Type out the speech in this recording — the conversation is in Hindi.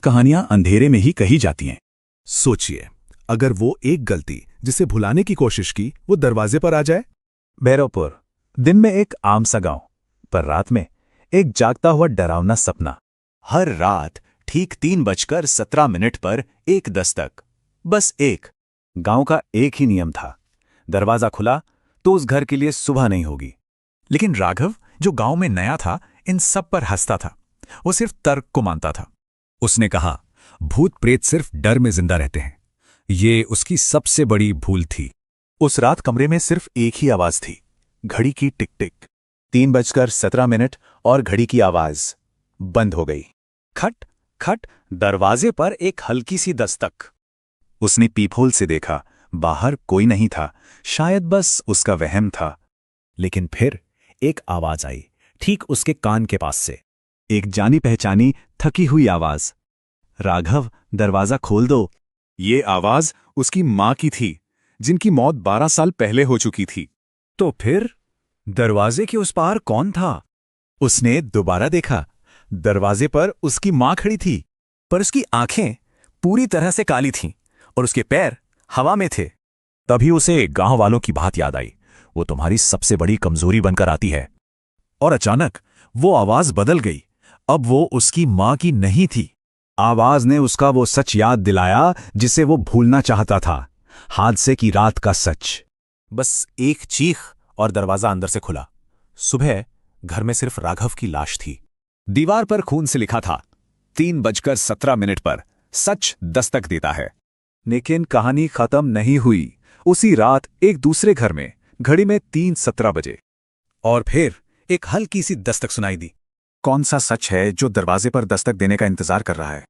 कहानियां अंधेरे में ही कही जाती हैं। सोचिए, अगर वो एक गलती जिसे भुलाने की कोशिश की वो दरवाजे पर आ जाए। भैरवपुर। दिन में एक आम सा गांव, पर रात में एक जागता हुआ डरावना सपना। हर रात ठीक 3:17 पर एक दस्तक, बस एक। गांव का एक ही नियम था, दरवाजा खुला तो उस घर के लिए सुबह नहीं होगी। लेकिन राघव, जो गांव में नया था, इन सब पर हंसता था। वो सिर्फ तर्क को मानता था। उसने कहा, भूत प्रेत सिर्फ डर में जिंदा रहते हैं। ये उसकी सबसे बड़ी भूल थी। उस रात कमरे में सिर्फ एक ही आवाज थी, घड़ी की टिक टिक। 3:17 और घड़ी की आवाज बंद हो गई। खट खट, दरवाजे पर एक हल्की सी दस्तक। उसने पीपहोल से देखा, बाहर कोई नहीं था, शायद बस उसका वहम था। लेकिन फिर एक आवाज आई, ठीक उसके कान के पास से। एक जानी पहचानी थकी हुई आवाज, राघव, दरवाजा खोल दो। ये आवाज उसकी मां की थी, जिनकी मौत 12 साल पहले हो चुकी थी। तो फिर दरवाजे के उस पार कौन था? उसने दोबारा देखा, दरवाजे पर उसकी मां खड़ी थी, पर उसकी आंखें पूरी तरह से काली थीं और उसके पैर हवा में थे। तभी उसे गांव वालों की बात याद आई, वो तुम्हारी सबसे बड़ी कमजोरी बनकर आती है। और अचानक वो आवाज बदल गई। अब वो उसकी मां की नहीं थी। आवाज ने उसका वो सच याद दिलाया जिसे वो भूलना चाहता था, हादसे की रात का सच। बस एक चीख और दरवाजा अंदर से खुला। सुबह घर में सिर्फ राघव की लाश थी। दीवार पर खून से लिखा था, 3:17 पर सच दस्तक देता है। लेकिन कहानी खत्म नहीं हुई। उसी रात एक दूसरे घर में घड़ी में 3:17 बजे और फिर एक हल्की सी दस्तक सुनाई दी। कौन सा सच है जो दरवाजे पर दस्तक देने का इंतजार कर रहा है?